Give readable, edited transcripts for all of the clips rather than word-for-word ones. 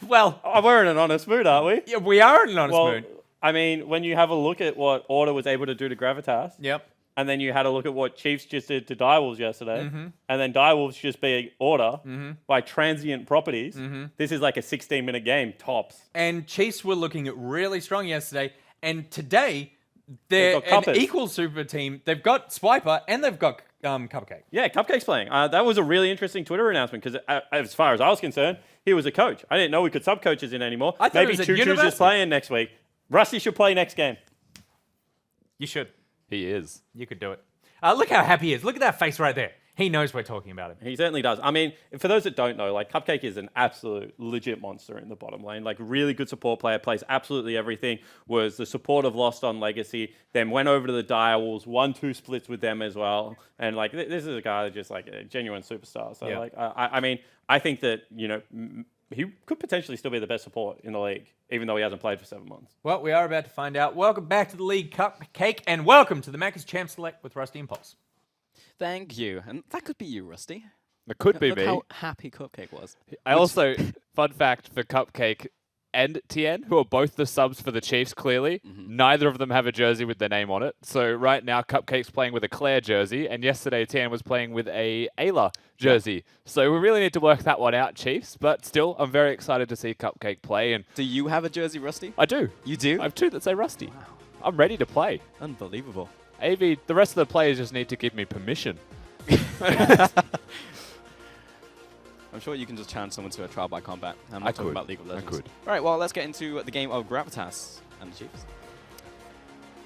Well, we're in an honest mood, aren't we? yeah, we are in an honest mood. I mean, when you have a look at what Order was able to do to Gravitas, Yep. and then you had a look at what Chiefs just did to Direwolves yesterday, and then Direwolves just beat Order by transient properties, this is like a 16-minute game, tops. And Chiefs were looking really strong yesterday, and today they're They've got an Cuppers. equal super team. They've got Swiper and they've got Cupcake. Yeah, Cupcake's playing. That was a really interesting Twitter announcement because, as far as I was concerned, he was a coach. I didn't know we could sub coaches in anymore. I thought Maybe it was at Choo Choo's university. just playing next week. Rusty should play next game. You should. He is. You could do it. Look how happy he is. Look at that face right there. He knows we're talking about him. He certainly does. I mean, for those that don't know, like Cupcake is an absolute legit monster in the bottom lane. Like really good support player, plays absolutely everything. Was the support of Lost on Legacy. Then went over to the Direwolves, 1-2 splits with them as well. And like this is a guy that's just like a genuine superstar. So Yeah. like I mean, I think that he could potentially still be the best support in the league, even though he hasn't played for 7 months. Well, we are about to find out. Welcome back to the league, Cupcake, and welcome to the Macca's Champ Select with Rusty and Pulse. Thank you. And that could be you, Rusty. It could be Look me. how happy Cupcake was. I also, fun fact for Cupcake and Tien, who are both the subs for the Chiefs, clearly, neither of them have a jersey with their name on it. So right now, Cupcake's playing with a Claire jersey, and yesterday Tien was playing with a Ayla jersey. So we really need to work that one out, Chiefs. But still, I'm very excited to see Cupcake play. And Do you have a jersey, Rusty? I do. You do? I have two that say Rusty. I'm ready to play. Unbelievable. AV, the rest of the players just need to give me permission. I'm sure you can just challenge someone to a trial by combat. I'm I not talking could. about League of I Legends. could. All right, well, let's get into the game of Gravitas and the Chiefs.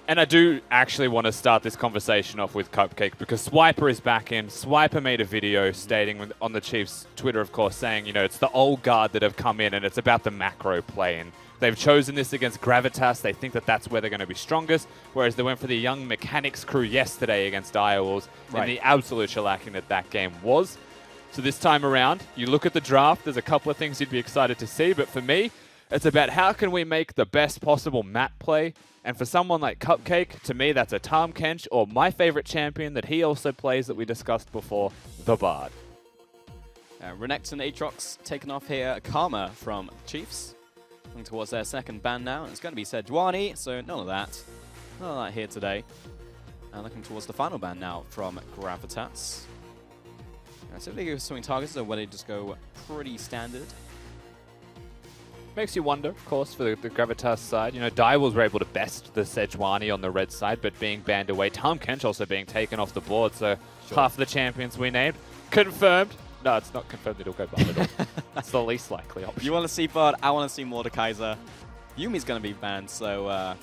And I do actually want to start this conversation off with Cupcake because Swiper is back in. Swiper made a video stating on the Chiefs' Twitter, of course, saying, it's the old guard that have come in and it's about the macro play. And they've chosen this against Gravitas. They think that that's where they're going to be strongest, whereas they went for the young mechanics crew yesterday against Direwolves and the absolute shellacking that game was. So this time around, you look at the draft, there's a couple of things you'd be excited to see, but for me, it's about how can we make the best possible map play. And for someone like Cupcake, to me, that's a Tahm Kench or my favorite champion that he also plays that we discussed before, the Bard. Renex and Aatrox taking off here. Karma from Chiefs. Looking towards their second ban now. And it's going to be Sejuani, so none of that. None of that here today. And looking towards the final ban now from Gravitas. So if they go swing targets or whether they just go pretty standard. Makes you wonder, of course, for the Gravitas side. Direwolves were able to best the Sejuani on the red side, but being banned away. Tahm Kench also being taken off the board, so half the champions we named. Confirmed. No, it's not confirmed it'll go Bard at all. That's the least likely option. You want to see Bard, I want to see Mordekaiser. Yumi's going to be banned, so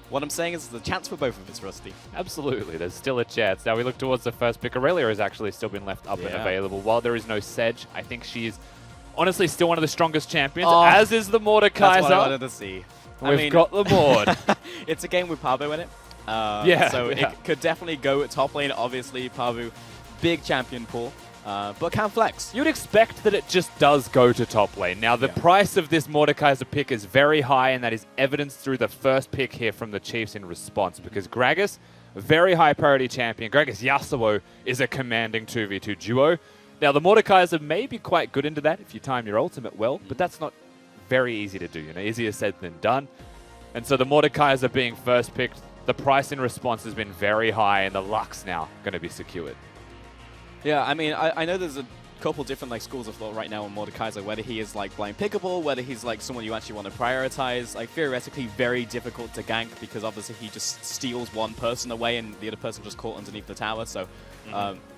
what I'm saying is there's a chance for both of us, Rusty. Absolutely, there's still a chance. Now we look towards the first pick. Aurelia has actually still been left up and available. While there is no Sedge, I think she's honestly still one of the strongest champions, as is the Mordekaiser. That's what I wanted to see. We've got the board. It's a game with Pabu in it. So it could definitely go at top lane. Obviously, Pabu, big champion pool, but can flex. You'd expect that it just does go to top lane. Now, the price of this Mordekaiser pick is very high, and that is evidenced through the first pick here from the Chiefs in response, because Gragas, a very high priority champion. Gragas Yasuo is a commanding 2v2 duo. Now, the Mordekaiser may be quite good into that if you time your ultimate well, but that's not very easy to do. Easier said than done. And so the Mordekaiser being first picked, the price in response has been very high, and the luck's now going to be secured. Yeah, I mean, I know there's a couple different schools of thought right now on Mordekaiser, whether he is blind pickable, whether he's someone you actually want to prioritize. Theoretically very difficult to gank because obviously he just steals one person away and the other person just caught underneath the tower. So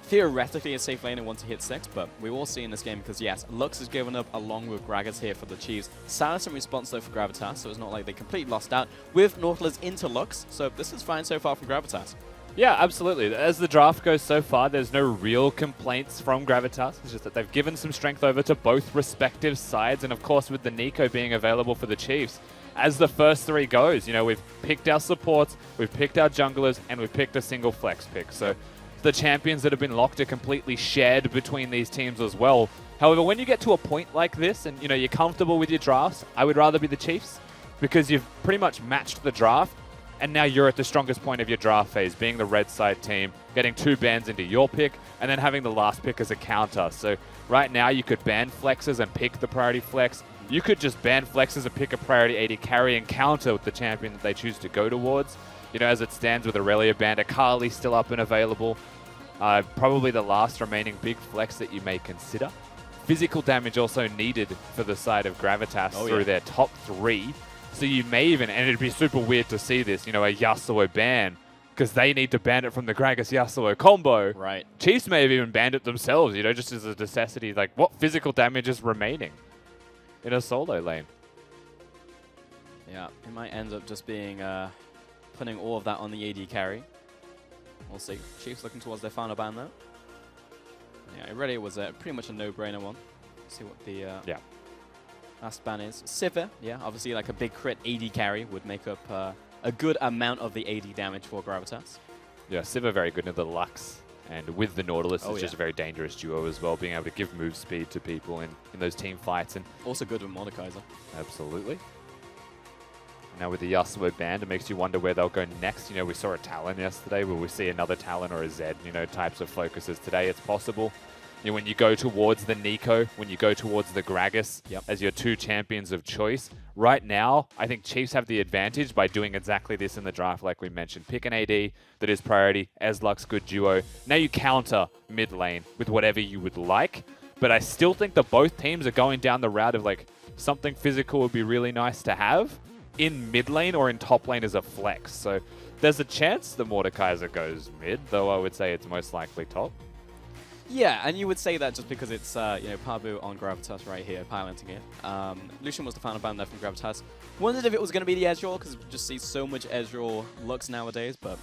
theoretically a safe lane and one to hit 6, but we will see in this game because yes, Lux is given up along with Gragas here for the Chiefs. Silence in response though for Gravitas, so it's not like they completely lost out with Nautilus into Lux. So this is fine so far from Gravitas. Yeah, absolutely. As the draft goes so far, there's no real complaints from Gravitas. It's just that they've given some strength over to both respective sides. And of course, with the Nico being available for the Chiefs, as the first three goes, we've picked our supports, we've picked our junglers, and we've picked a single flex pick. So the champions that have been locked are completely shared between these teams as well. However, when you get to a point like this and, you're comfortable with your drafts, I would rather be the Chiefs because you've pretty much matched the draft. and now you're at the strongest point of your draft phase, being the red side team, getting 2 bans into your pick, and then having the last pick as a counter. So right now you could ban flexes and pick the priority flex. You could just ban flexes and pick a priority AD carry and counter with the champion that they choose to go towards. You know, as it stands with Aurelia banned, Akali still up and available. Probably the last remaining big flex that you may consider. Physical damage also needed for the side of Gravitas through their top 3. So you may even, and it'd be super weird to see this, you know, a Yasuo ban, because they need to ban it from the Gragas Yasuo combo. Right. Chiefs may have even banned it themselves, you know, just as a necessity. Like, what physical damage is remaining in a solo lane? Yeah, it might end up just being putting all of that on the AD carry. We'll see. Chiefs looking towards their final ban, though. Yeah, already it was pretty much a no-brainer one. Let's see what the last ban is. Sivir, yeah, obviously like a big crit AD carry would make up a good amount of the AD damage for Gravitas. Yeah, Sivir very good in the Lux, and with the Nautilus, it's just a very dangerous duo as well, being able to give move speed to people in those team fights. And also good with Mordekaiser. Absolutely. Now with the Yasuo band, it makes you wonder where they'll go next. You know, we saw a Talon yesterday. Will we see another Talon or a Zed, you know, types of focuses today? It's possible. You know, when you go towards the Nico, when you go towards the Gragas as your 2 champions of choice, right now, I think Chiefs have the advantage by doing exactly this in the draft, like we mentioned. Pick an AD that is priority, Ezlux, good duo. Now you counter mid lane with whatever you would like, but I still think that both teams are going down the route of like something physical would be really nice to have in mid lane or in top lane as a flex. So there's a chance the Mordekaiser goes mid, though I would say it's most likely top. Yeah, and you would say that just because it's, you know, Pabu on Gravitas right here, piloting it. Lucian was the final ban there from Gravitas. Wondered if it was going to be the Ezreal, because we just see so much Ezreal looks nowadays, but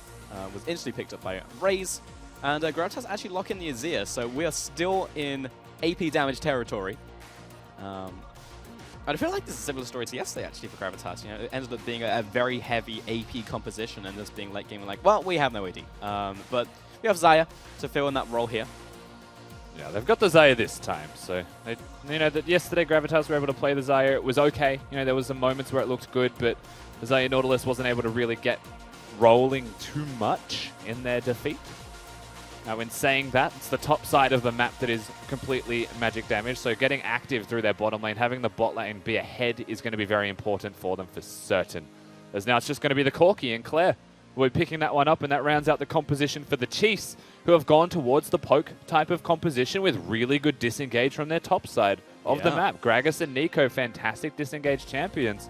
was instantly picked up by Raze. And Gravitas actually lock in the Azir, so we are still in AP damage territory. And I feel like this is a similar story to yesterday, actually, for Gravitas. You know, it ended up being a very heavy AP composition and just being late game like, well, we have no AD. But we have Xayah to fill in that role here. Yeah, they've got the Xayah this time, so they, you know, that yesterday Gravitas were able to play the Xayah. It was okay. You know, there was some moments where it looked good, but the Xayah Nautilus wasn't able to really get rolling too much in their defeat. Now, in saying that, it's the top side of the map that is completely magic damage, so getting active through their bottom lane, having the bot lane be ahead is going to be very important for them for certain. As now it's just going to be the Corki and Claire. We're picking that one up, and that rounds out the composition for the Chiefs, who have gone towards the poke type of composition with really good disengage from their top side of the map. Gragas and Nico, fantastic disengage champions,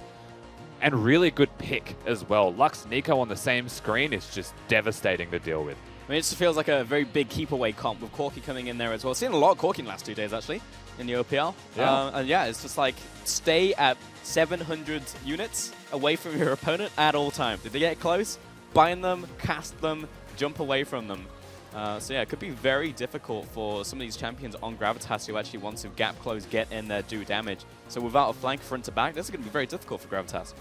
and really good pick as well. Lux Nico on the same screen is just devastating to deal with. I mean, it just feels like a very big keep away comp with Corki coming in there as well. Seen a lot of Corki in the last 2 days, actually, in the OPL. Yeah. And yeah, it's just like stay at 700 units away from your opponent at all times. If they get close, bind them, cast them, jump away from them. So yeah, it could be very difficult for some of these champions on Gravitas who actually want to gap close, get in there, do damage. So without a flank front to back, this is going to be very difficult for Gravitas.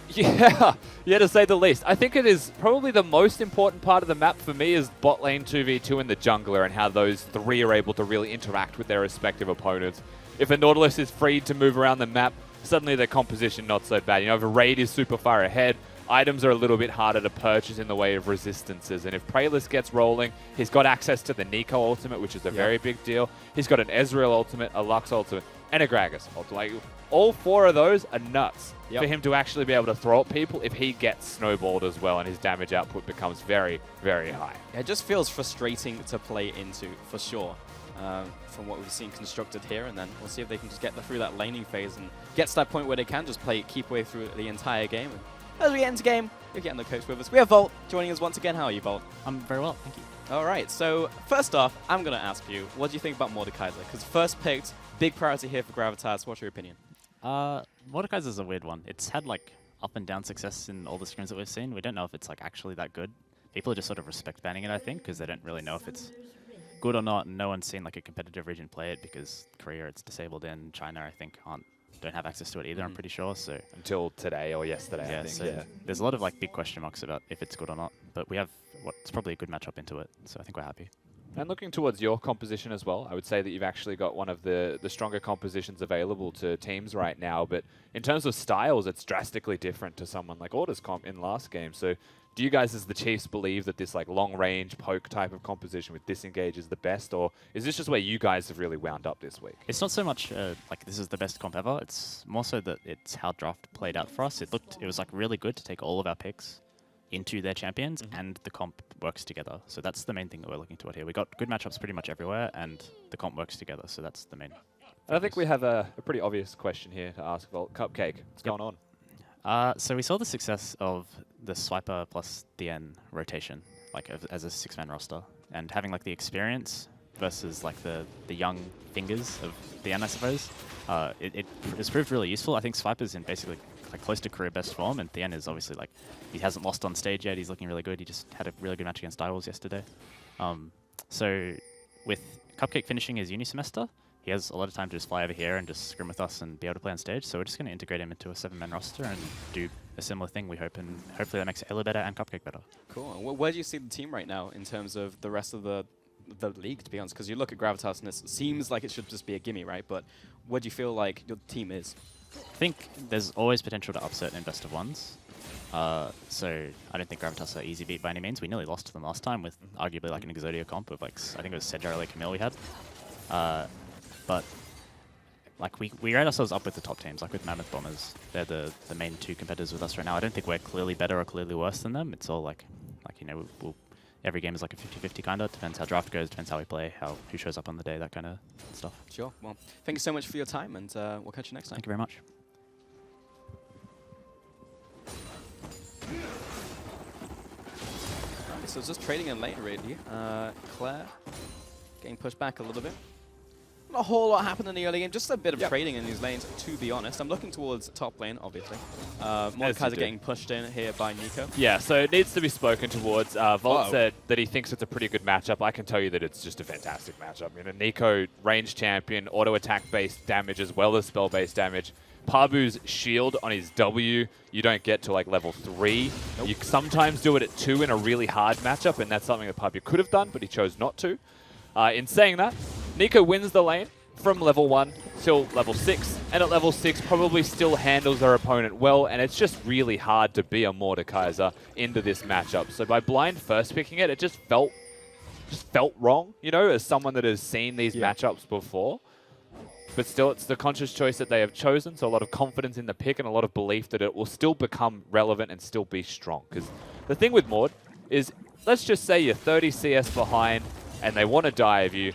Yeah, to say the least. I think it is probably the most important part of the map for me is bot lane 2v2 and the jungler and how those 3 are able to really interact with their respective opponents. If a Nautilus is free to move around the map, suddenly their composition not so bad. You know, if a raid is super far ahead, items are a little bit harder to purchase in the way of resistances. And if Praelus gets rolling, he's got access to the Nico ultimate, which is a very big deal. He's got an Ezreal ultimate, a Lux ultimate, and a Gragas ultimate. Like, all 4 of those are nuts for him to actually be able to throw at people if he gets snowballed as well and his damage output becomes very, very high. Yeah, it just feels frustrating to play into, for sure, from what we've seen constructed here. And then we'll see if they can just get through that laning phase and get to that point where they can just play keep away through the entire game. And as we get into game, we're getting the coach with us. We have Volt joining us once again. How are you, Volt? I'm very well, thank you. All right, so first off, I'm going to ask you, what do you think about Mordekaiser? Because first picked, big priority here for Gravitas. What's your opinion? Mordekaiser's a weird one. It's had like up and down success in all the scrims that we've seen. We don't know if it's like actually that good. People just sort of respect banning it, I think, because they don't really know if it's good or not. No one's seen like a competitive region play it because Korea it's disabled in. China, I think, don't have access to it either, I'm pretty sure. So Until today or yesterday, yeah, I think. so there's a lot of like big question marks about if it's good or not. But we have what's probably a good matchup into it, so I think we're happy. And looking towards your composition as well, I would say that you've actually got one of the stronger compositions available to teams right now. But in terms of styles, it's drastically different to someone like Order's comp in last game. So do you guys as the Chiefs believe that this like long-range poke type of composition with disengage is the best? Or is this just where you guys have really wound up this week? It's not so much like this is the best comp ever. It's more so that it's how draft played out for us. It was like really good to take all of our picks into their champions, and the comp works together. So that's the main thing that we're looking toward here. We got good matchups pretty much everywhere, and the comp works together. So that's the main. And I think we have a pretty obvious question here to ask Volt. Cupcake, what's going on? So we saw the success of the Swiper plus DN rotation, like as a 6-man roster, and having like the experience versus like the young fingers of DN, I suppose. It has proved really useful. I think Swiper's in basically like close to career best form, and DN is obviously like he hasn't lost on stage yet. He's looking really good. He just had a really good match against Direwolves yesterday. So with Cupcake finishing his uni semester, he has a lot of time to just fly over here and just scrim with us and be able to play on stage. So we're just going to integrate him into a 7-man roster and do a similar thing, we hope, and hopefully that makes Ayla better and Cupcake better. Cool. Where do you see the team right now in terms of the rest of the league, to be honest? Because you look at Gravitas and it seems like it should just be a gimme, right? But where do you feel like your team is? I think there's always potential to upset in best of ones. So I don't think Gravitas are easy beat by any means. We nearly lost to them last time with arguably like an Exodia comp of like, I think it was Sedjar Camille we had. But like we rate ourselves up with the top teams, like with Mammoth Bombers. They're the main two competitors with us right now. I don't think we're clearly better or clearly worse than them. It's all like you know, every game is like a 50-50 kind of. Depends how draft goes, depends how we play, who shows up on the day, that kind of stuff. Sure. Well, thank you so much for your time, and we'll catch you next time. Thank you very much. So it's just trading in lane, really. Claire getting pushed back a little bit. Not a whole lot happened in the early game, just a bit of trading in these lanes, to be honest. I'm looking towards top lane, obviously. Mordekaiser getting pushed in here by Nico. Yeah, so it needs to be spoken towards. Volt said that he thinks it's a pretty good matchup. I can tell you that it's just a fantastic matchup. You know, Nico, range champion, auto attack based damage as well as spell based damage. Pabu's shield on his W, you don't get to like level 3. Nope. You sometimes do it at 2 in a really hard matchup, and that's something that Pabu could have done, but he chose not to. In saying that, Nico wins the lane from level 1 till level 6, and at level 6 probably still handles their opponent well, and it's just really hard to be a Mordekaiser into this matchup. So by blind first picking it, it just felt wrong, you know, as someone that has seen these matchups before. But still, it's the conscious choice that they have chosen, so a lot of confidence in the pick and a lot of belief that it will still become relevant and still be strong. Because the thing with Mord is, let's just say you're 30 CS behind and they want to dive you.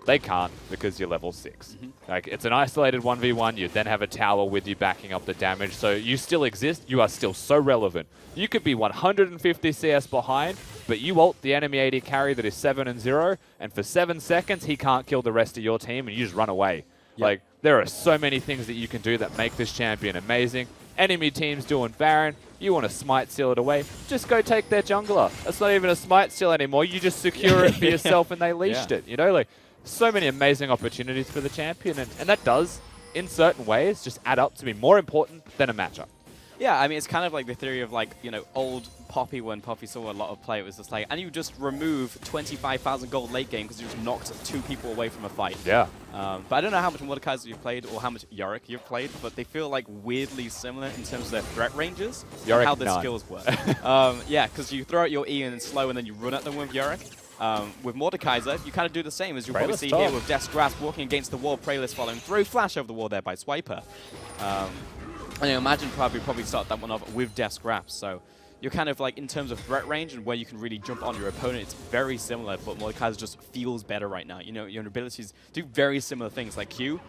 They can't because you're level 6. Like, it's an isolated 1v1, you then have a tower with you backing up the damage, so you still exist, you are still so relevant. You could be 150 CS behind, but you ult the enemy AD carry that is 7-0, and for 7 seconds he can't kill the rest of your team and you just run away. Like, there are so many things that you can do that make this champion amazing. Enemy team's doing Baron. You want to smite seal it away. Just go take their jungler. That's not even a smite seal anymore. You just secure it for yourself and they leashed it. You know, like, so many amazing opportunities for the champion. And that does, in certain ways, just add up to be more important than a matchup. Yeah, I mean, it's kind of like the theory of, like, you know, old Poppy when Poppy saw a lot of play. It was just like, and you just remove 25,000 gold late game because you just knocked 2 people away from a fight. Yeah. But I don't know how much Mordekaiser you've played or how much Yorick you've played, but they feel like weirdly similar in terms of their threat ranges and how their skills work. Yeah, because you throw out your E and slow and then you run at them with Yorick. With Mordekaiser, you kind of do the same as you'll probably see here with Death's Grasp walking against the wall, Praylist following through, flash over the wall there by Swiper. And I imagine probably start that one off with Death's Grasp. So you're kind of like, in terms of threat range and where you can really jump on your opponent, it's very similar, but Mordekaiser just feels better right now. You know, your abilities do very similar things, like Q,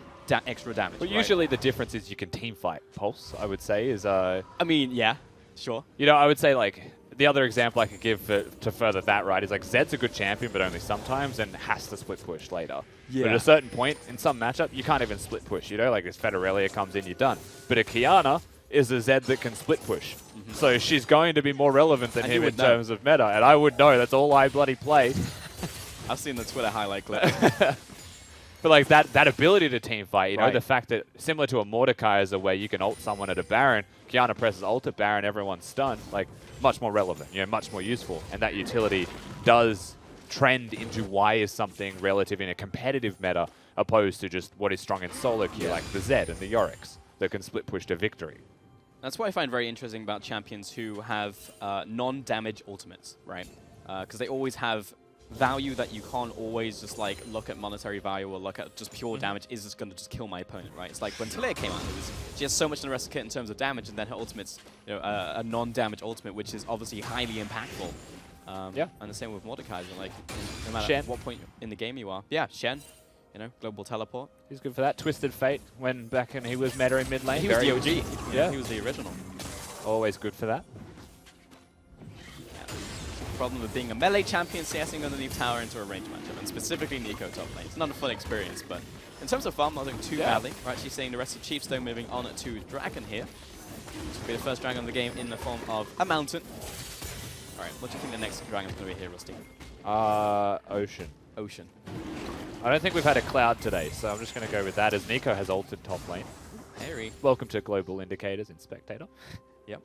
extra damage. But usually the difference is you can team fight. Pulse, I would say, is... I mean, yeah, sure. You know, I would say, like, the other example I could give to further that, right, is like Zed's a good champion, but only sometimes, and has to split push later. Yeah. But at a certain point, in some matchup, you can't even split push, you know? Like, if Federelia comes in, you're done. But a Kiana is a Zed that can split push. So she's going to be more relevant than him in terms of meta, and I would know. That's all I bloody play. I've seen the Twitter highlight clip. But like that ability to team fight, you know, the fact that similar to a Mordekaiser where you can ult someone at a Baron, Kiana presses ult at Baron, everyone's stunned, like much more relevant, you know, much more useful. And that utility does trend into why is something relative in a competitive meta opposed to just what is strong in solo queue, like the Zed and the Yoriks that can split push to victory. That's what I find very interesting about champions who have non-damage ultimates, right? Because they always have value that you can't always just like look at monetary value or look at just pure damage is just going to just kill my opponent, right? It's like when Talia came out, she has so much in the rest of the kit in terms of damage, and then her ultimate's a non-damage ultimate, which is obviously highly impactful. Yeah. And the same with Mordekaiser, like no matter Shen. what point in the game you are. Yeah, Shen, global teleport. He's good for that. Twisted Fate when back when he was meta in mid lane. He was the OG. Yeah. He was the original. Always good for that. Problem with being a melee champion, CSing underneath tower into a range matchup, and specifically Nico top lane. It's not a fun experience, but in terms of farm, not doing too badly. We're actually seeing the rest of Chiefs though moving on to Dragon here. This will be the first Dragon of the game in the form of a mountain. Alright, what do you think the next Dragon is going to be here, Rusty? Ocean. Ocean. I don't think we've had a cloud today, so I'm just going to go with that as Nico has ulted top lane. Harry. Welcome to Global Indicators in Spectator. Yep.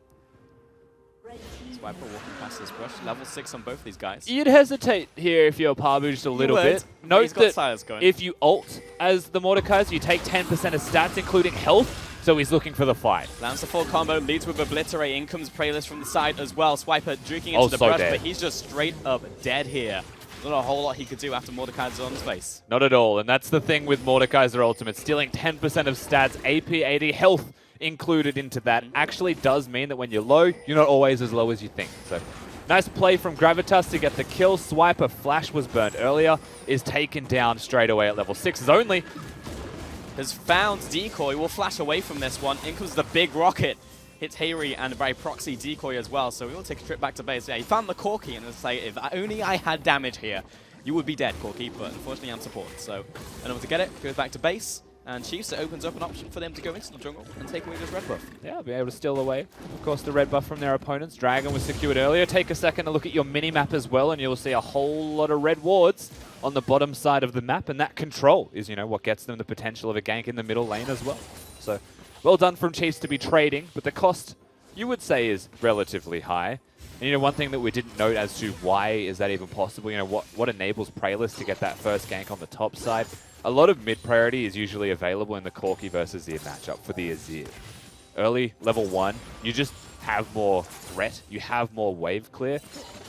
Swiper walking past this brush. Level 6 on both these guys. You'd hesitate here if you're Pabu just a little bit. Note He's got that Silas going. if you ult as the Mordekaiser, you take 10% of stats, including health, so he's looking for the fight. Lands the full combo, leads with Obliterate. In comes Praylist from the side as well. Swiper drinking into the so brush, dead. but he's just straight up dead here. Not a whole lot he could do after Mordekaiser's on his face. Not at all, and that's the thing with Mordekaiser Ultimate. Stealing 10% of stats, AP, AD, health included into that actually does mean that when you're low, you're not always as low as you think. So nice play from Gravitas to get the kill. Swiper Flash was burned earlier, is taken down straight away at level 6 only. Has found Decoy, will flash away from this one. In comes the big rocket. Hits Hayri and by proxy Decoy as well, so we will take a trip back to base. Yeah, he found the Corki and it's like, if only I had damage here, you would be dead, Corki, but unfortunately I'm support. So unable to get it, goes back to base, and Chiefs, it opens up an option for them to go into the jungle and take away this red buff. Yeah, be able to steal away, of course, the red buff from their opponents. Dragon was secured earlier. Take a second to look at your mini-map as well, and you'll see a whole lot of red wards on the bottom side of the map, and that control is, what gets them the potential of a gank in the middle lane as well. So, well done from Chiefs to be trading, but the cost, you would say, is relatively high. And, one thing that we didn't note as to why is that even possible, what enables Praylist to get that first gank on the top side. A lot of mid-priority is usually available in the Corki versus Azir matchup for the Azir. Early, level 1, you just have more threat, you have more wave clear,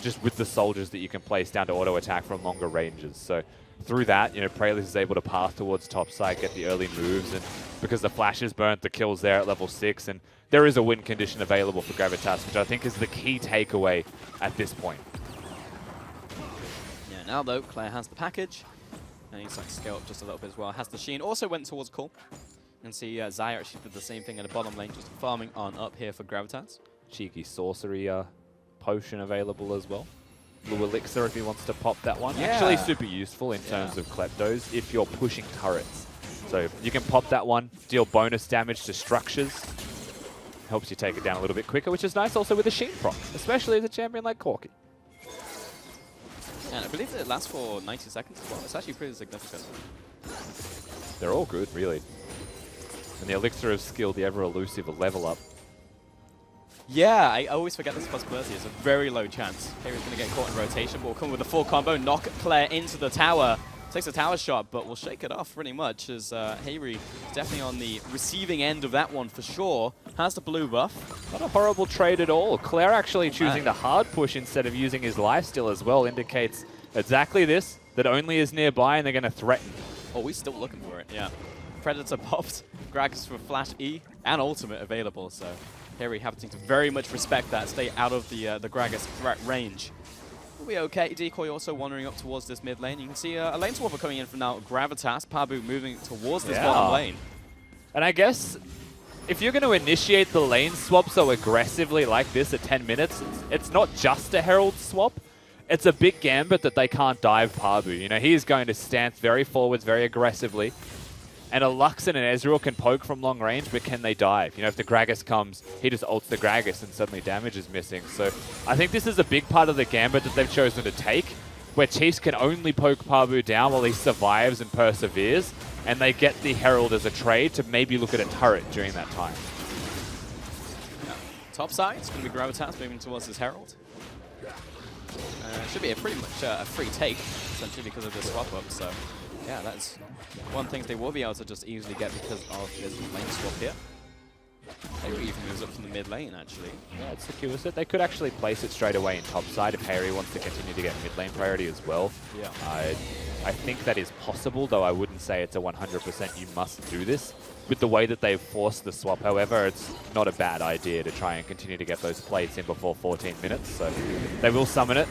just with the soldiers that you can place down to auto-attack from longer ranges. So through that, Praylist is able to pass towards top side, get the early moves, and because the flash is burnt, the kill's there at level 6, and there is a win condition available for Gravitas, which I think is the key takeaway at this point. Yeah, now though, Claire has the package. And he's like scale up just a little bit as well. Has the Sheen. Also went towards Call. And see Xayah actually did the same thing in the bottom lane, just farming on up here for Gravitas. Cheeky sorcery potion available as well. Blue Elixir if he wants to pop that one. Yeah. Actually super useful in terms of Kleptos if you're pushing turrets. So you can pop that one, deal bonus damage to structures. Helps you take it down a little bit quicker, which is nice also with a Sheen proc, especially as a champion like Corki. And I believe it lasts for 90 seconds as well. It's actually pretty significant. They're all good, really. And the Elixir of Skill, the ever-elusive level up. Yeah, I always forget this possibility. It's a very low chance. Hayri's going to get caught in rotation, but will come with a full combo, knock Claire into the tower. Takes a tower shot, but will shake it off pretty much as Hayri is definitely on the receiving end of that one for sure. Has the blue buff. Not a horrible trade at all. Claire actually choosing the hard push instead of using his lifesteal as well indicates exactly this, that only is nearby and they're going to threaten. Oh, we're still looking for it, yeah. Predator popped, Gragas for Flash E and Ultimate available, so Hayri having to very much respect that, stay out of the Gragas threat range. We'll be okay. Decoy also wandering up towards this mid lane. You can see a lane swapper coming in from now. Gravitas, Pabu moving towards this bottom lane. And I guess if you're going to initiate the lane swap so aggressively like this at 10 minutes, it's not just a Herald swap. It's a big gambit that they can't dive Pabu. He is going to stance very forwards, very aggressively. And a Lux and an Ezreal can poke from long range, but can they dive? If the Gragas comes, he just ults the Gragas and suddenly damage is missing. So I think this is a big part of the gambit that they've chosen to take, where Chiefs can only poke Pabu down while he survives and perseveres, and they get the Herald as a trade to maybe look at a turret during that time. Yeah. Top side, it's going to be Gravitas moving towards his Herald. Should be pretty much a free take, essentially, because of the swap up. So, yeah, that's one thing they will be able to just easily get because of this lane swap here. Maybe even moves up from the mid lane, actually. Yeah, it secures it. They could actually place it straight away in top side if Harry wants to continue to get mid lane priority as well. Yeah. I think that is possible, though I wouldn't say it's a 100% you must do this. With the way that they've forced the swap, however, it's not a bad idea to try and continue to get those plates in before 14 minutes. So they will summon it.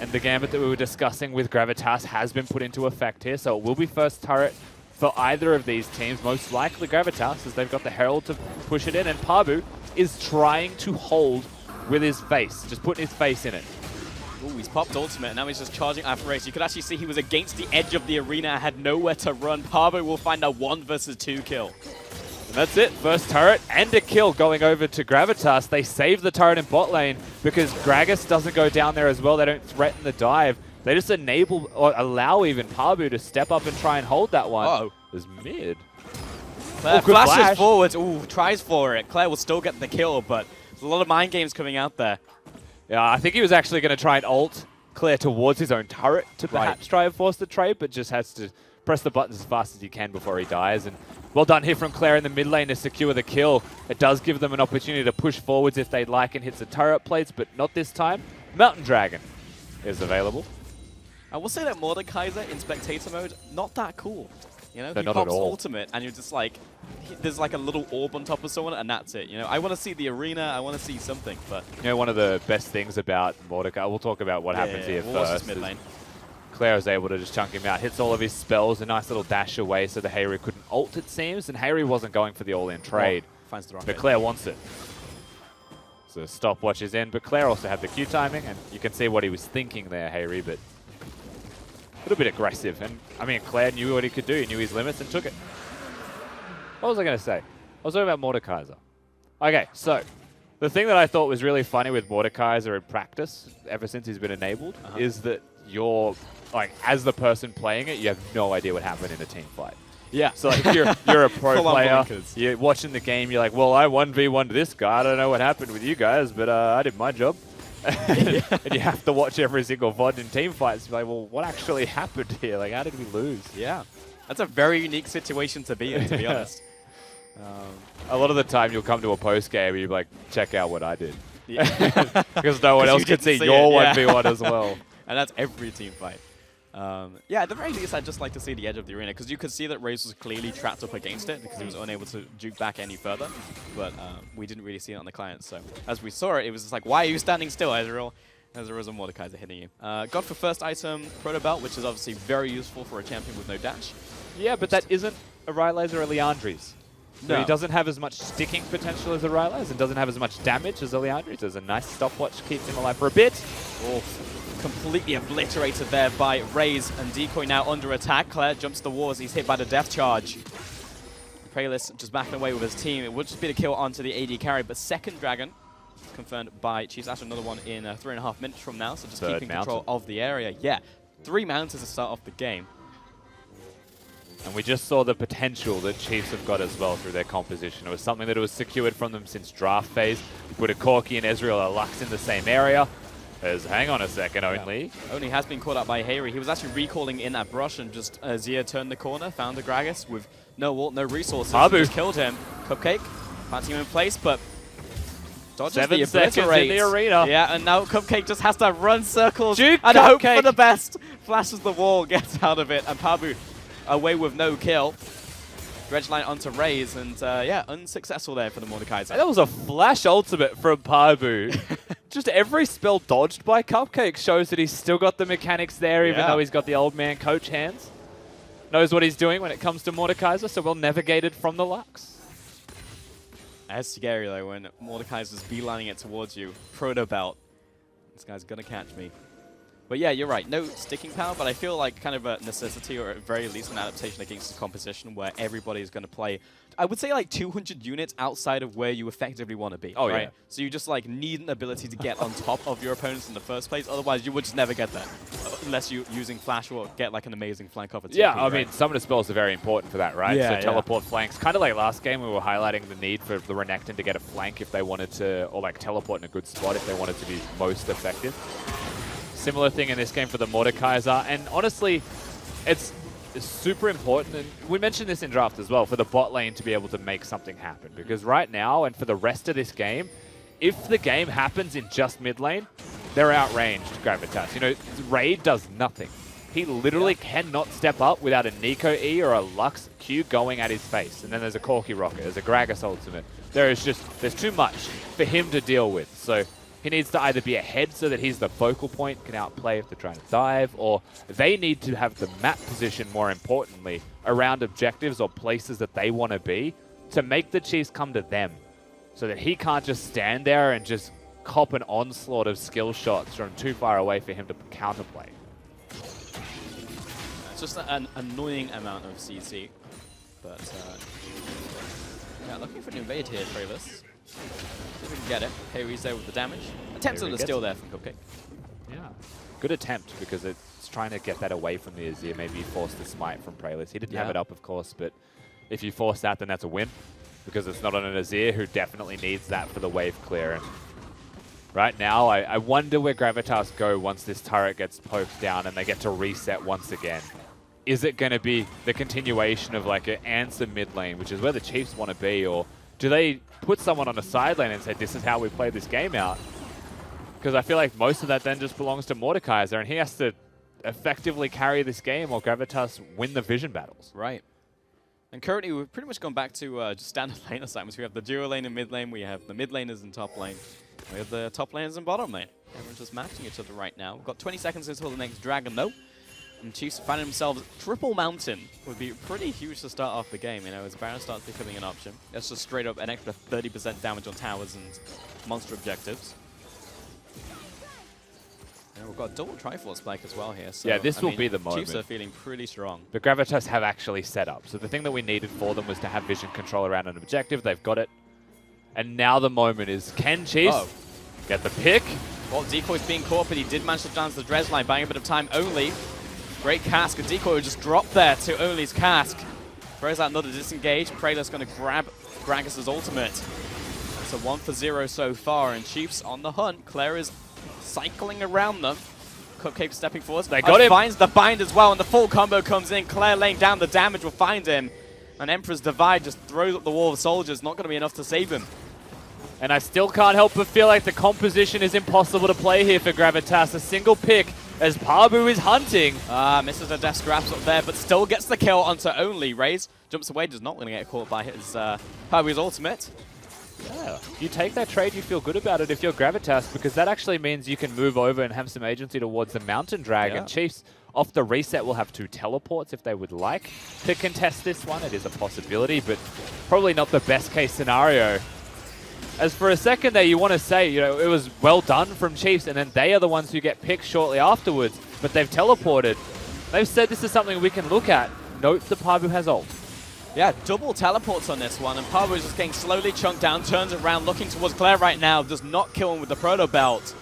And the gambit that we were discussing with Gravitas has been put into effect here. So it will be first turret for either of these teams, most likely Gravitas, as they've got the Herald to push it in. And Pabu is trying to hold with his face, just putting his face in it. Ooh, he's popped ultimate, and now he's just charging after race. You could actually see he was against the edge of the arena and had nowhere to run. Pabu will find a 1 versus 2 kill. And that's it. First turret and a kill going over to Gravitas. They save the turret in bot lane because Gragas doesn't go down there as well. They don't threaten the dive. They just enable or allow even Pabu to step up and try and hold that one. Uh-oh. There's mid. Claire good flashes flash. forwards. Ooh, tries for it. Claire will still get the kill, but there's a lot of mind games coming out there. Yeah, I think he was actually going to try and ult Claire towards his own turret to perhaps try and force the trade, but just has to press the buttons as fast as he can before he dies. And well done here from Claire in the mid lane to secure the kill. It does give them an opportunity to push forwards if they'd like and hit the turret plates, but not this time. Mountain Dragon is available. I will say that Mordekaiser in spectator mode, not that cool. You know, No, he not at pops all. ultimate, and you're just like, there's like a little orb on top of someone, and that's it. You know, I want to see the arena, I want to see something, but You know, one of the best things about Mordecai, we'll talk about what happens here we'll watch first. this mid lane. Claire is able to just chunk him out, hits all of his spells, a nice little dash away so the Harry couldn't ult, it seems, and Harry wasn't going for the all-in trade. Finds the wrong But hit. Claire wants it. So stopwatch is in, but Claire also had the Q timing, and you can see what he was thinking there, Harry, but a little bit aggressive. And I mean, Claire knew what he could do, he knew his limits and took it. What was I going to say? I was talking about Mordekaiser. Okay, so the thing that I thought was really funny with Mordekaiser in practice, ever since he's been enabled, is that you're, like, as the person playing it, you have no idea what happened in a team fight. Yeah. So like, you're a pro Full on player, blinkers. you're watching the game, you're like, well, I 1v1'd this guy, I don't know what happened with you guys, but I did my job. And you have to watch every single VOD in team fights. You're like, well, what actually happened here? Like, how did we lose? Yeah. That's a very unique situation to be in, to be honest. A lot of the time, you'll come to a post game and you're like, check out what I did. Yeah. Because no one 'Cause else you can didn't see see your it, yeah. 1v1 as well. And that's every team fight. Yeah, at the very least, I'd just like to see the edge of the arena, because you could see that Raze was clearly trapped up against it, because he was unable to juke back any further. But we didn't really see it on the client, so as we saw it, it was just like, why are you standing still, Ezreal? As there was a Mordekaiser hitting you. Got for first item, Proto Belt, which is obviously very useful for a champion with no dash. Yeah, but that isn't a Rylai's or a Leandri's. So No. he doesn't have as much sticking potential as a Rylai's and doesn't have as much damage as a Leandri's. There's a nice stopwatch, keeps him alive for a bit. Oh, completely obliterated there by Raze, and Decoy now under attack. Claire jumps the walls, he's hit by the death charge. Praelis just backing away with his team. It would just be the kill onto the AD carry, but second dragon confirmed by Chiefs Ash, another one in 3.5 minutes from now, so just Third keeping control mountain. of the area. Yeah, 3 mountains to start off the game. And we just saw the potential that Chiefs have got as well through their composition. It was something that was secured from them since draft phase. You put a Corki and Ezreal or Lux in the same area. Hang on a second, only. Only has been caught out by Harry. He was actually recalling in that brush, and just Zia turned the corner, found the Gragas with no ult, no resources. Pabu. Just killed him. Cupcake, planting him in place, but dodges 7 the seconds in obliterate. the arena. Yeah, and now Cupcake just has to run circles Duke and hope for Cupcake. the best. Flashes the wall, gets out of it, and Pabu away with no kill. Dredge line onto Raze, and yeah, unsuccessful there for the Mordekaiser. That was a flash ultimate from Pabu. Just every spell dodged by Cupcake shows that he's still got the mechanics there, even Yeah. though he's got the old man coach hands. Knows what he's doing when it comes to Mordekaiser, so well navigated from the Lux. That's scary though, when Mordekaiser's beelining it towards you. Proto Belt. This guy's gonna catch me. But yeah, you're right. No sticking power, but I feel like kind of a necessity, or at very least an adaptation against the composition where everybody's going to play, I would say, like 200 units outside of where you effectively want to be. Oh, right? yeah. So you just like need an ability to get on top of your opponents in the first place. Otherwise, you would just never get there. Unless you're using Flash or get like an amazing flank off a TP, Yeah, I right? mean, summoner spells are very important for that, right? Yeah, So yeah. teleport flanks. Kind of like last game, we were highlighting the need for the Renekton to get a flank if they wanted to, or like teleport in a good spot if they wanted to be most effective. similar thing in this game for the Mordekaiser. And honestly, it's super important, and we mentioned this in draft as well, for the bot lane to be able to make something happen. Because right now, and for the rest of this game, if the game happens in just mid lane, they're outranged Gravitas. You know, Raid does nothing. He literally cannot step up without a Nico E or a Lux Q going at his face. And then there's a Corki Rocket, there's a Gragas ultimate. There's too much for him to deal with. So he needs to either be ahead so that he's the focal point, can outplay if they're trying to dive, or they need to have the map position, more importantly, around objectives or places that they want to be to make the Chiefs come to them, so that he can't just stand there and just cop an onslaught of skill shots from too far away for him to counterplay. It's just an annoying amount of CC, but yeah, looking for an invade here, Travis. See if we can get it. Kayree's there with the damage. Attempts on the steal there from Cupcake. Yeah, good attempt, because it's trying to get that away from the Azir. Maybe force the smite from Prayless. He didn't have it up, of course, but if you force that, then that's a win, because it's not on an Azir who definitely needs that for the wave clear. And right now, I wonder where Gravitas go once this turret gets poked down and they get to reset once again. Is it going to be the continuation of like an answer mid lane, which is where the Chiefs want to be, or do they put someone on a side lane and say, this is how we play this game out? Because I feel like most of that then just belongs to Mordekaiser, and he has to effectively carry this game while Gravitas win the vision battles. Right. And currently, we've pretty much gone back to just standard lane assignments. We have the duo lane and mid lane. We have the mid laners in top lane. We have the top laners in bottom lane. Everyone's just matching each other right now. We've got 20 seconds until the next dragon, though. And Chiefs finding themselves triple mountain would be pretty huge to start off the game, you know, as Baron starts becoming an option. That's just straight up an extra 30% damage on towers and monster objectives. And we've got double Triforce spike as well here. So, yeah, this will be the moment. Chiefs are feeling pretty strong. But Gravitas have actually set up. So the thing that we needed for them was to have vision control around an objective. They've got it. And now the moment is, can Chiefs get the pick? Well, Decoy's being caught, but he did manage to dance the Dredge line, buying a bit of time only. Great cask. A Decoy will just drop there to Only's cask. Throws out another disengage. Prayless going to grab Gragas' ultimate. It's a 1-for-0 so far, and Chiefs on the hunt. Claire is cycling around them. Cupcake stepping forward. They got him. Finds the bind as well, and the full combo comes in. Claire laying down the damage will find him. And Emperor's Divide just throws up the wall of soldiers. Not going to be enough to save him. And I still can't help but feel like the composition is impossible to play here for Gravitas. A single pick as Pabu is hunting. Misses a death scraps up there, but still gets the kill onto Only. Raze jumps away, does not want to get caught by his Pabu's ultimate. Yeah, you take that trade, you feel good about it if you're Gravitas, because that actually means you can move over and have some agency towards the Mountain Dragon. Yeah. Chiefs, off the reset, will have 2 teleports if they would like to contest this one. It is a possibility, but probably not the best case scenario. As for a second there, you want to say, you know, it was well done from Chiefs, and then they are the ones who get picked shortly afterwards, but they've teleported. They've said this is something we can look at. Note the Pabu has ult. Yeah, double teleports on this one, and Pabu is just getting slowly chunked down, turns around, looking towards Claire right now, does not kill him with the Proto Belt.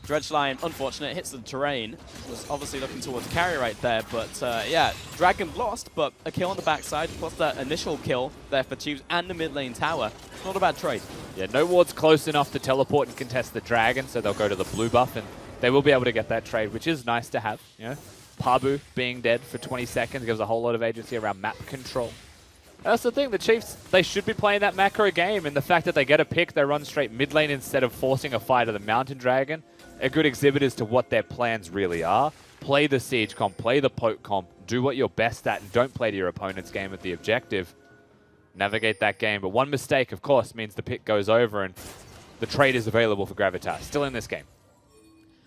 Dredge line, unfortunate, hits the terrain. Was obviously looking towards carry right there, but yeah, Dragon lost, but a kill on the backside, plus that initial kill there for Chiefs and the mid lane tower. Not a bad trade. Yeah, no ward's close enough to teleport and contest the Dragon, so they'll go to the blue buff, and they will be able to get that trade, which is nice to have. You know, Pabu being dead for 20 seconds gives a whole lot of agency around map control. That's the thing, the Chiefs, they should be playing that macro game, and the fact that they get a pick, they run straight mid lane instead of forcing a fight of the Mountain Dragon, a good exhibit as to what their plans really are. Play the siege comp, play the poke comp, do what you're best at, and don't play to your opponent's game at the objective. Navigate that game, but one mistake, of course, means the pick goes over, and the trade is available for Gravitas, still in this game.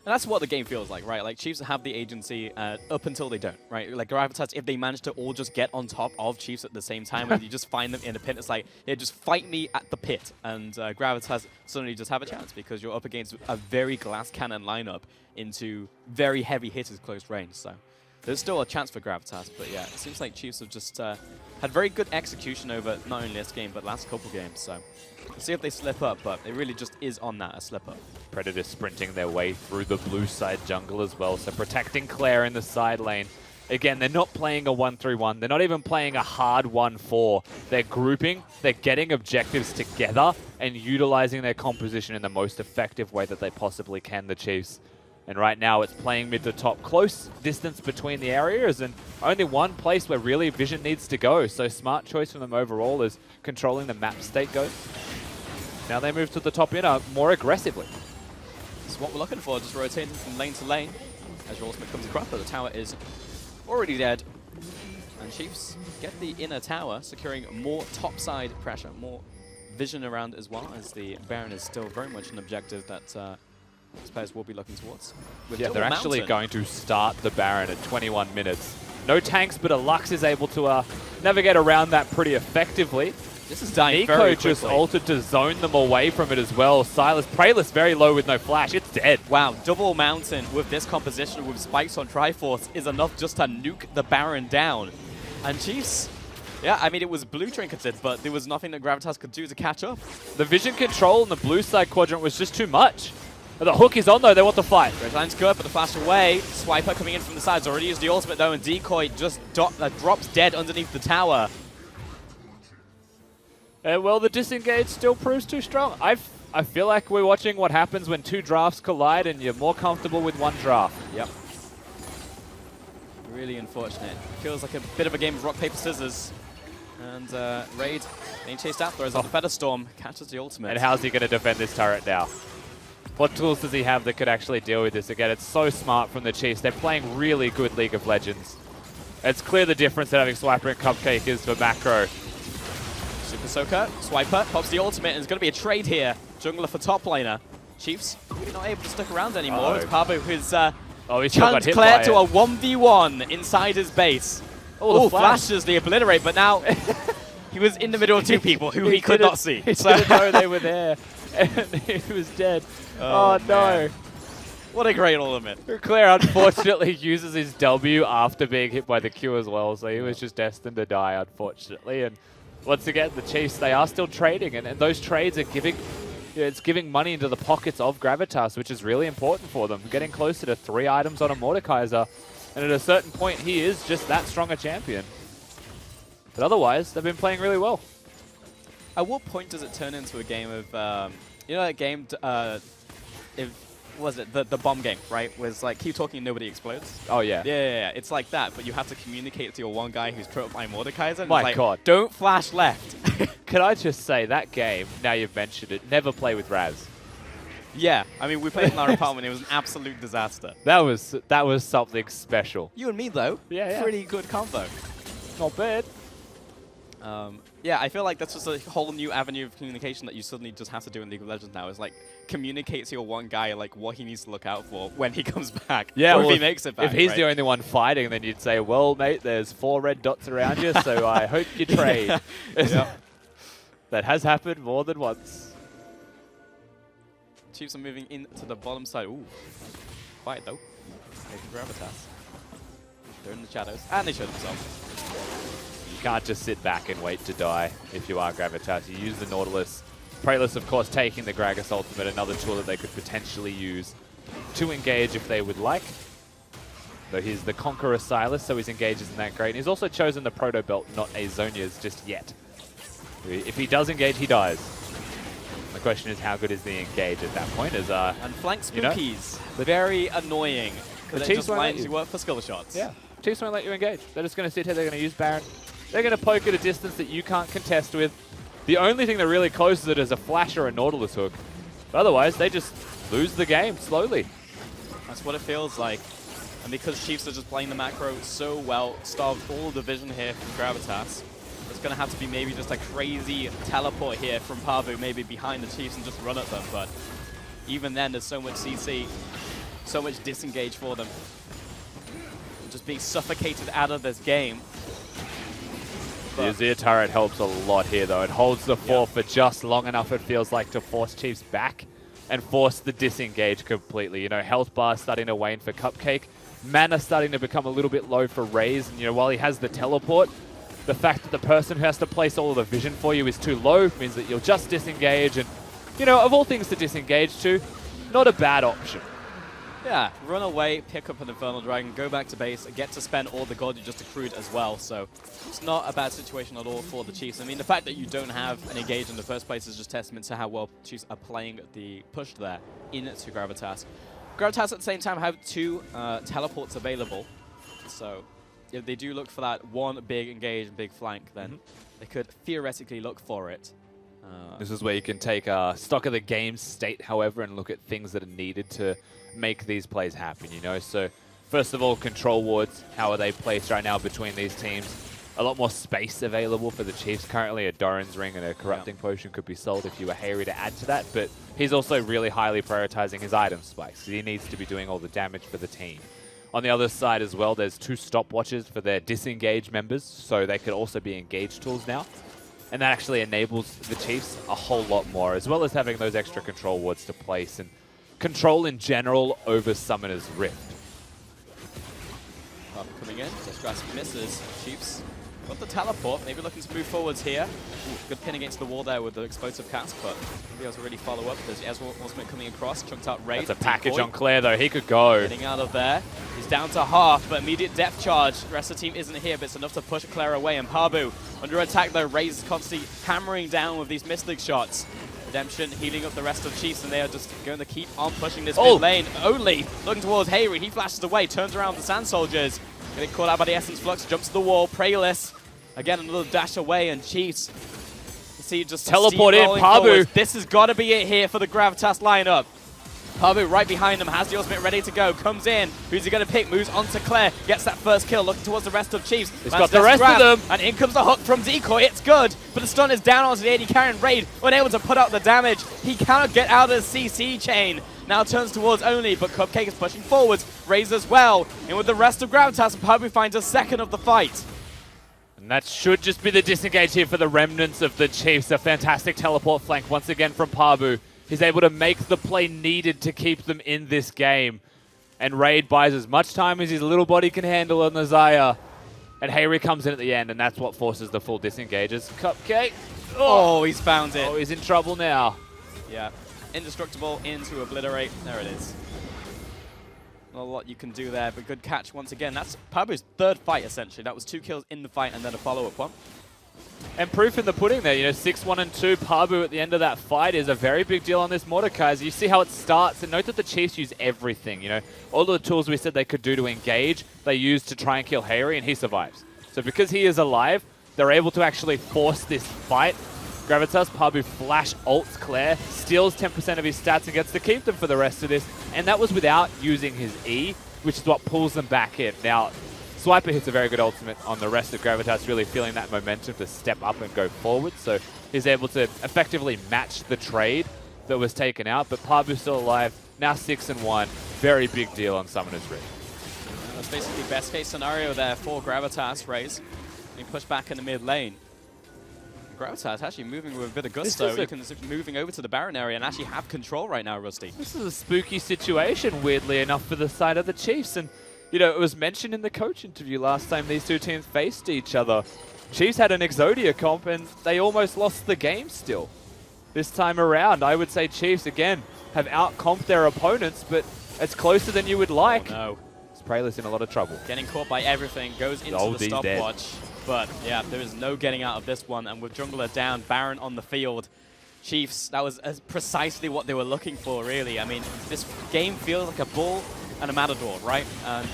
And that's what the game feels like, right? Like, Chiefs have the agency up until they don't, right? Like, Gravitas, if they manage to all just get on top of Chiefs at the same time, and you just find them in a pit, it's like, yeah, just fight me at the pit. And Gravitas suddenly just have a chance because you're up against a very glass cannon lineup into very heavy hitters close range. So there's still a chance for Gravitas, but yeah, it seems like Chiefs have just had very good execution over not only this game, but last couple games. So we'll see if they slip up, but it really just is on that, a slip up. Predators sprinting their way through the blue side jungle as well, so protecting Claire in the side lane. Again, they're not playing a 1-3-1. They're not even playing a hard 1-4. They're grouping, they're getting objectives together, and utilizing their composition in the most effective way that they possibly can, the Chiefs. And right now it's playing mid to top. Close distance between the areas and only one place where really Vision needs to go. So smart choice from them overall is controlling the map state goes. Now they move to the top inner more aggressively. This is what we're looking for, just rotating from lane to lane as your ultimate comes across, but the tower is already dead. And Chiefs get the inner tower, securing more topside pressure, more vision around as well, as the Baron is still very much an objective that these players will be looking towards. With Yeah, Double they're actually Mountain. going to start the Baron at 21 minutes. No tanks, but a Lux is able to navigate around that pretty effectively. This is dying Nico very just quickly. altered to zone them away from it as well. Silas, Prayless very low with no flash. It's dead. Wow, Double Mountain with this composition with spikes on Triforce is enough just to nuke the Baron down. And Chiefs, yeah, I mean, it was blue trinketed, but there was nothing that Gravitas could do to catch up. The vision control in the blue side quadrant was just too much. The hook is on though, they want the fight. Redline's good, but the flash away. Swiper coming in from the sides, already used the ultimate though, and Decoy just drops dead underneath the tower. Well, the disengage still proves too strong. I feel like we're watching what happens when two drafts collide and you're more comfortable with one draft. Yep. Really unfortunate. Feels like a bit of a game of rock, paper, scissors. And Raid being chased out, throws out the Feather Storm, catches the ultimate. And how's he going to defend this turret now? What tools does he have that could actually deal with this? Again, it's so smart from the Chiefs. They're playing really good League of Legends. It's clear the difference that having Swiper and Cupcake is for macro. Super Soaker, Swiper, pops the ultimate, and it's going to be a trade here. Jungler for top laner. Chiefs really not able to stick around anymore. It's Pabu who's He's still got hit by Claire it. to a 1v1 inside his base. Oh, the flashes the obliterate, but now he was in the middle of two people who he could not see. He didn't know they were there, and he was dead. Oh no. man. What a great ultimate. Claire unfortunately uses his W after being hit by the Q as well, so he was just destined to die, unfortunately. And once again, the Chiefs, they are still trading, and those trades are giving, it's giving money into the pockets of Gravitas, which is really important for them. Getting closer to 3 items on a Mordekaiser, and at a certain point, he is just that strong a champion. But otherwise, they've been playing really well. At what point does it turn into a game of, you know that game, what was it, the bomb game, right? Where it's like, keep talking and nobody explodes? Oh, yeah. Yeah, it's like that, but you have to communicate to your one guy who's put up by Mordekaiser. And My it's like, God. don't flash left. Can I just say, that game, now you've mentioned it, never play with Raz. Yeah, I mean, we played in our apartment. It was an absolute disaster. That was something special. You and me, though, Yeah. pretty good combo. Not bad. Yeah, I feel like that's just a whole new avenue of communication that you suddenly just have to do in League of Legends now. Is like communicate to your one guy like what he needs to look out for when he comes back. Yeah, or well, if he makes it back. If he's right? the only one fighting, then you'd say, well, mate, there's 4 red dots around you, so I hope you trade. Yep. That has happened more than once. Chiefs are moving into the bottom side. Ooh, quiet though. Making Gravitas. They're in the shadows, and they show themselves. You can't just sit back and wait to die if you are Gravitas. You use the Nautilus. Prayless, of course, taking the Gragas ultimate, another tool that they could potentially use to engage if they would like. Though he's the Conqueror Silas, so his engage isn't that great. And he's also chosen the Proto Belt, not Azonia's just yet. If he does engage, he dies. The question is, how good is the engage at that point? As And flank you know, spookies, very annoying because The it Chiefs just won't let lines you. you up for skill shots. yeah, Chiefs won't let you engage. They're just going to sit here. They're going to use Baron. They're going to poke at a distance that you can't contest with. The only thing that really closes it is a flash or a Nautilus hook. But otherwise, they just lose the game slowly. That's what it feels like. And because Chiefs are just playing the macro so well, starved all the vision here from Gravitas, there's going to have to be maybe just a crazy teleport here from Pavu, maybe behind the Chiefs and just run at them. But even then, there's so much CC, so much disengage for them. Just being suffocated out of this game. The Azir turret helps a lot here, though. It holds the fort for just long enough, it feels like, to force Chiefs back and force the disengage completely. You know, health bar starting to wane for Cupcake. Mana starting to become a little bit low for Raze. And, you know, while he has the teleport, the fact that the person who has to place all of the vision for you is too low means that you'll just disengage. And, you know, of all things to disengage to, not a bad option. Yeah, run away, pick up an Infernal Dragon, go back to base, and get to spend all the gold you just accrued as well. So it's not a bad situation at all for the Chiefs. I mean, the fact that you don't have an engage in the first place is just testament to how well Chiefs are playing the push there into Gravitas. Gravitas at the same time have 2 teleports available. So if they do look for that one big engage and big flank, then they could theoretically look for it. This is where you can take stock of the game state, however, and look at things that are needed to make these plays happen, you know? So first of all, control wards, how are they placed right now between these teams? A lot more space available for the Chiefs. Currently, a Doran's Ring and a Corrupting Potion could be sold if you were Harry to add to that, but he's also really highly prioritizing his item spikes. He needs to be doing all the damage for the team. On the other side as well, there's 2 stopwatches for their disengaged members, so they could also be engage tools now. And that actually enables the Chiefs a whole lot more, as well as having those extra control wards to place and control in general over Summoner's Rift. Coming in, just grasp misses. Chiefs got the teleport, maybe looking to move forwards here. Ooh, good pin against the wall there with the explosive cast, but maybe able to really follow up. There's Ezreal ultimate coming across, chunked out Raid. That's a package Decoy. on Claire though, he could go. Getting out of there. He's down to half, but immediate depth charge. The rest of the team isn't here, but it's enough to push Claire away. And Pabu under attack though, Raid is constantly hammering down with these Mystic shots. Redemption healing up the rest of Chiefs, and they are just going to keep on pushing this mid lane. Only looking towards Hayri, he flashes away, turns around the Sand Soldiers. Getting caught out by the Essence Flux, jumps to the wall, Prayless. Again, another dash away, and Chiefs. You see, just teleport in, Pabu. Forwards. This has got to be it here for the Gravitas lineup. Pabu right behind him, has the ultimate ready to go, comes in. Who's he going to pick? Moves on to Claire, gets that first kill, looking towards the rest of Chiefs. He's got the rest of them. And in comes the hook from Decoy, it's good. But the stun is down onto the AD carry, and Raid unable to put out the damage. He cannot get out of the CC chain. Now turns towards Only, but Cupcake is pushing forwards. Raise as well. And with the rest of Gravitas, Pabu finds a second of the fight. And that should just be the disengage here for the remnants of the Chiefs. A fantastic teleport flank once again from Pabu. He's able to make the play needed to keep them in this game. And Raid buys as much time as his little body can handle on the Xayah. And Hayri comes in at the end, and that's what forces the full disengages. Cupcake. Oh, he's found it. Oh, he's in trouble now. Yeah. Indestructible into Obliterate. There it is. Not a lot you can do there, but good catch once again. That's Pabu's 3rd fight, essentially. That was 2 kills in the fight and then a follow-up one. And proof in the pudding there, you know, 6-1 and 2 Pabu at the end of that fight is a very big deal on this Mordekaiser. You see how it starts, and note that the Chiefs use everything, you know. All of the tools we said they could do to engage, they use to try and kill Hayri, and he survives. So because he is alive, they're able to actually force this fight. Gravitas, Pabu flash ults Claire, steals 10% of his stats and gets to keep them for the rest of this. And that was without using his E, which is what pulls them back in. Now, Swiper hits a very good ultimate on the rest of Gravitas, really feeling that momentum to step up and go forward. So he's able to effectively match the trade that was taken out. But Pabu's still alive, now 6-1. Very big deal on Summoner's Rift. That's basically best case scenario there for Gravitas. Raise being pushed back in the mid lane. Gravitas actually moving with a bit of gusto. You can moving over to the Baron area and actually have control right now, Rusty. This is a spooky situation, weirdly enough, for the side of the Chiefs. And, you know, it was mentioned in the coach interview last time these two teams faced each other. Chiefs had an Exodia comp, and they almost lost the game still. This time around, I would say Chiefs, again, have out-comped their opponents, but it's closer than you would like. Oh, no. Prayless in a lot of trouble. Getting caught by everything, goes into the stopwatch. But yeah, there is no getting out of this one. And with Jungler down, Baron on the field, Chiefs, that was precisely what they were looking for, really. I mean, this game feels like a bull and a matador, right? And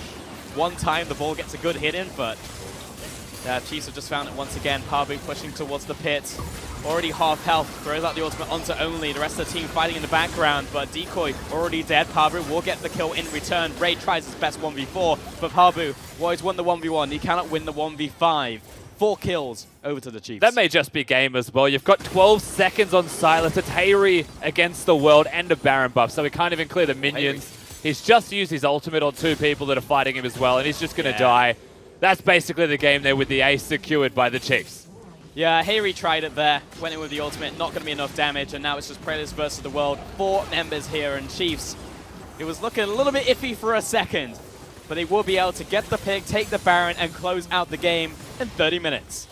one time the ball gets a good hit in, but Chiefs have just found it once again. Pabu pushing towards the pit. Already half health, throws out the ultimate onto Only. The rest of the team fighting in the background, but Decoy already dead. Pabu will get the kill in return. Raid tries his best 1v4, but Pabu, well, he's won the 1v1. He cannot win the 1v5. 4 kills over to the Chiefs. That may just be game as well. You've got 12 seconds on Silas. It's Hayri against the world and a Baron buff, so we can't even clear the minions. Hayri. He's just used his ultimate on 2 people that are fighting him as well, and he's just going to die. That's basically the game there with the ace secured by the Chiefs. Yeah, Hayri tried it there, went in with the ultimate, not going to be enough damage, and now it's just Prayless versus the world. 4 members here, and Chiefs, it was looking a little bit iffy for a second, but they will be able to get the pick, take the Baron, and close out the game in 30 minutes.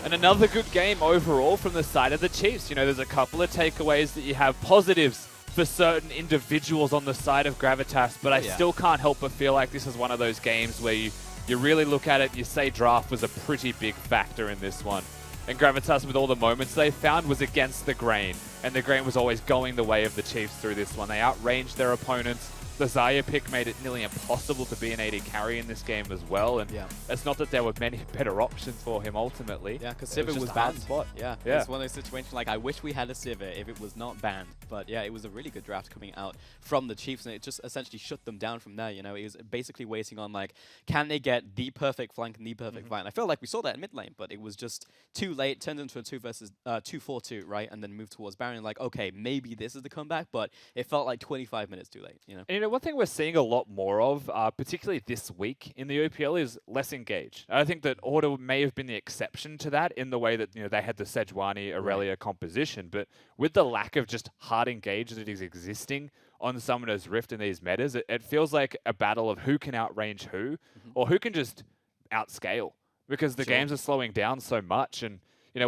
And another good game overall from the side of the Chiefs. You know, there's a couple of takeaways that you have positives for certain individuals on the side of Gravitas, but I still can't help but feel like this is one of those games where you really look at it, you say draft was a pretty big factor in this one. And Gravitas, with all the moments they found, was against the grain. And the grain was always going the way of the Chiefs through this one. They outranged their opponents. The Zaya pick made it nearly impossible to be an AD carry in this game as well. And it's not that there were many better options for him ultimately. Yeah, because Sivir was banned. Yeah, it's one of those situations like I wish we had a Sivir if it was not banned. But yeah, it was a really good draft coming out from the Chiefs, and it just essentially shut them down from there. You know, it was basically waiting on like, can they get the perfect flank and the perfect fight? And I feel like we saw that in mid lane, but it was just too late. Turned into a 2-4-2, right? And then moved towards Baron. Like, okay, maybe this is the comeback, but it felt like 25 minutes too late. You know. And you know, one thing we're seeing a lot more of, particularly this week in the OPL, is less engaged. I think that Order may have been the exception to that in the way that they had the Sejuani Aurelia composition, but with the lack of just hard engage that is existing on Summoner's Rift in these metas, it feels like a battle of who can outrange who, or who can just outscale, because the games are slowing down so much. And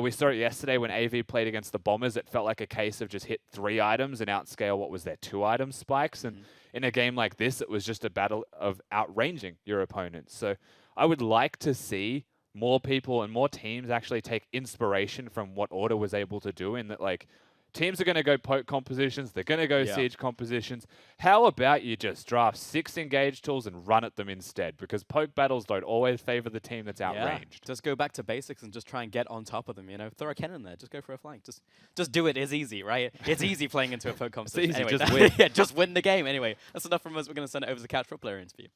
we saw it yesterday when AV played against the Bombers. It felt like a case of just hit 3 items and outscale what was their 2-item spikes. And in a game like this, it was just a battle of outranging your opponents. So I would like to see more people and more teams actually take inspiration from what Order was able to do, in that, like, teams are going to go poke compositions. They're going to go siege compositions. How about you just draft 6 engage tools and run at them instead? Because poke battles don't always favor the team that's outranged. Just go back to basics and just try and get on top of them. Throw a cannon there. Just go for a flank. Just do it. It's easy, right? It's easy playing into a poke competition. It's easy. Anyway, Just win. Yeah, just win the game. Anyway, that's enough from us. We're going to send it over to the Couch for a player interview.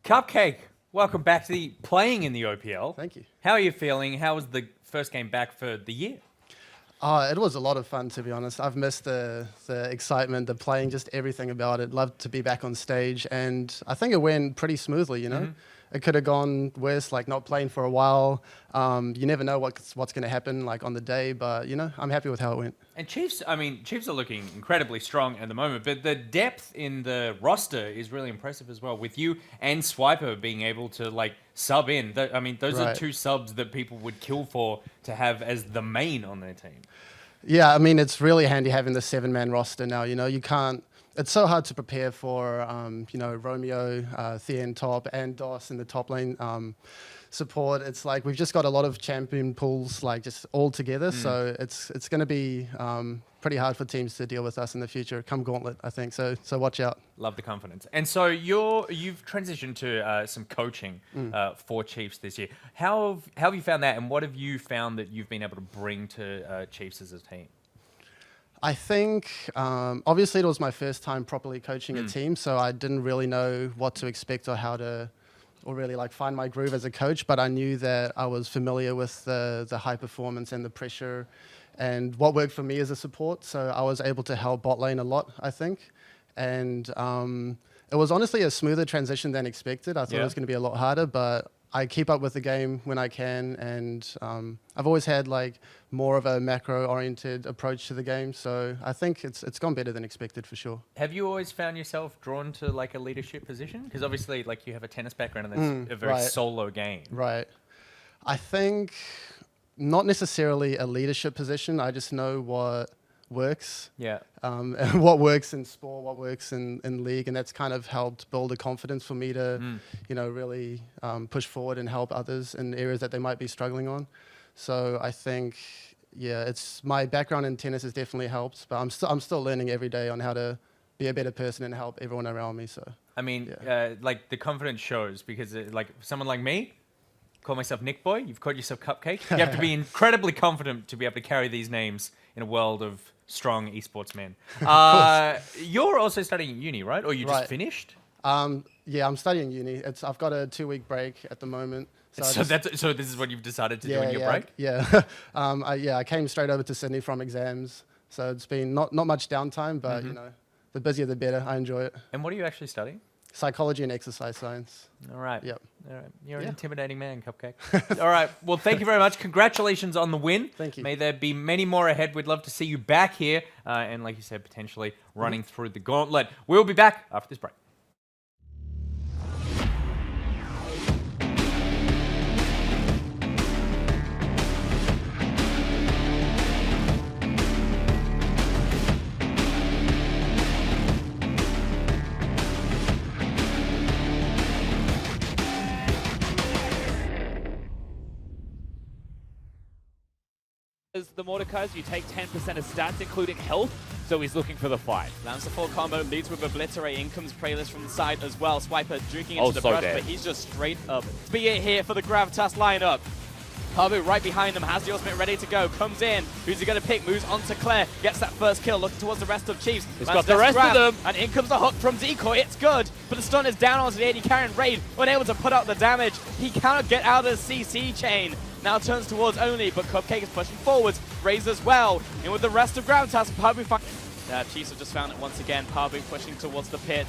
Cupcake, welcome back to the playing in the OPL. Thank you. How are you feeling? How was the first game back for the year? It was a lot of fun, to be honest. I've missed the excitement, the playing, just everything about it. Loved to be back on stage, and I think it went pretty smoothly, It could have gone worse, like not playing for a while. You never know what's going to happen, like, on the day, but, I'm happy with how it went. And Chiefs are looking incredibly strong at the moment, but the depth in the roster is really impressive as well, with you and Swiper being able to, like, sub in. Those are 2 subs that people would kill for to have as the main on their team. Yeah, it's really handy having the 7-man roster now. You can't... It's so hard to prepare for, Romeo, Thea top, and DOS in the top lane support. It's like we've just got a lot of champion pools, like, just all together. So it's going to be pretty hard for teams to deal with us in the future. Come Gauntlet, I think. So watch out. Love the confidence. And so you've transitioned to some coaching for Chiefs this year. How have you found that, and what have you found that you've been able to bring to Chiefs as a team? I think, obviously, it was my first time properly coaching a team, so I didn't really know what to expect or how to, or really, like, find my groove as a coach, but I knew that I was familiar with the high performance and the pressure and what worked for me as a support, so I was able to help bot lane a lot, I think. And it was honestly a smoother transition than expected. I thought it was going to be a lot harder, but I keep up with the game when I can, and I've always had, like, more of a macro-oriented approach to the game, so I think it's gone better than expected for sure. Have you always found yourself drawn to, like, a leadership position? Because obviously, like, you have a tennis background and that's a very solo game. Right. I think not necessarily a leadership position. I just know what works. Yeah. And what works in sport, what works in league, and that's kind of helped build a confidence for me to, really push forward and help others in areas that they might be struggling on. So I think, it's my background in tennis has definitely helped, but I'm still learning every day on how to be a better person and help everyone around me. So like, the confidence shows, because like someone like me, call myself Nick Boy. You've called yourself Cupcake. You have to be incredibly confident to be able to carry these names in a world of strong esports men. You're also studying at uni, right? Or you just finished? Yeah, I'm studying uni. I've got a 2-week break at the moment. So this is what you've decided to do in your break? Yeah. I came straight over to Sydney from exams. So it's been not much downtime, but the busier the better. I enjoy it. And what are you actually studying? Psychology and exercise science. All right. Yep. All right. You're an intimidating man, Cupcake. All right. Well, thank you very much. Congratulations on the win. Thank you. May there be many more ahead. We'd love to see you back here. And like you said, potentially running through the gauntlet. We'll be back after this break. As the Mordekaiser, you take 10% of stats, including health, so he's looking for the fight. Lands the full combo, leads with Obliterate. In comes Praylist from the side as well. Swiper drinking Oh, into the so brush, dead. but he's just straight up. Spear here for the Gravitas lineup. Pabu right behind them, has the ultimate ready to go, comes in. Who's he going to pick? Moves on to Claire, gets that first kill, looking towards the rest of Chiefs. He's Lands got the rest of grab, them. And in comes the hook from Decoy, it's good. But the stun is down onto the AD carry, and Raid unable to put out the damage. He cannot get out of the CC chain. Now turns towards Only, but Cupcake is pushing forwards. Raise as well. In with the rest of Gravitas, Pabu Chiefs have just found it once again. Pabu pushing towards the pit.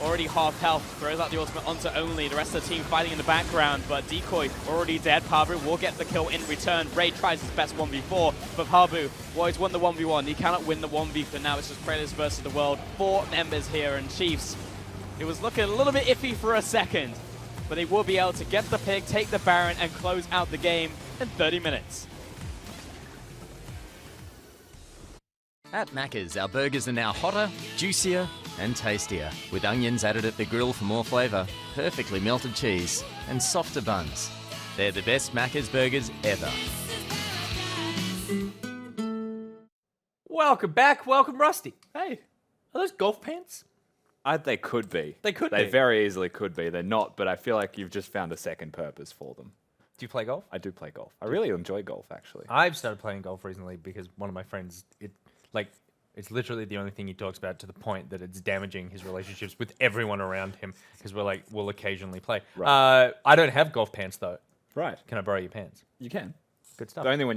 Already half health, throws out the ultimate onto Only. The rest of the team fighting in the background, but Decoy already dead. Pabu will get the kill in return. Ray tries his best 1v4, but Pabu, well, he's won the 1v1. He cannot win the 1v, but now it's just Predators versus the world. 4 members here, and Chiefs, it was looking a little bit iffy for a second, but they will be able to get the pick, take the Baron, and close out the game in 30 minutes. At Macca's, our burgers are now hotter, juicier, and tastier, with onions added at the grill for more flavour, perfectly melted cheese, and softer buns. They're the best Macca's burgers ever. Welcome back. Welcome, Rusty. Hey. Are those golf pants? They could be. They could They be. very easily could be. They're not, but I feel like you've just found a second purpose for them. Do you play golf? I do play golf. I really enjoy golf, actually. I've started playing golf recently because one of my friends, it's literally the only thing he talks about, to the point that it's damaging his relationships with everyone around him, because we'll occasionally play. Right. I don't have golf pants though. Right. Can I borrow your pants? You can. Good stuff. But only when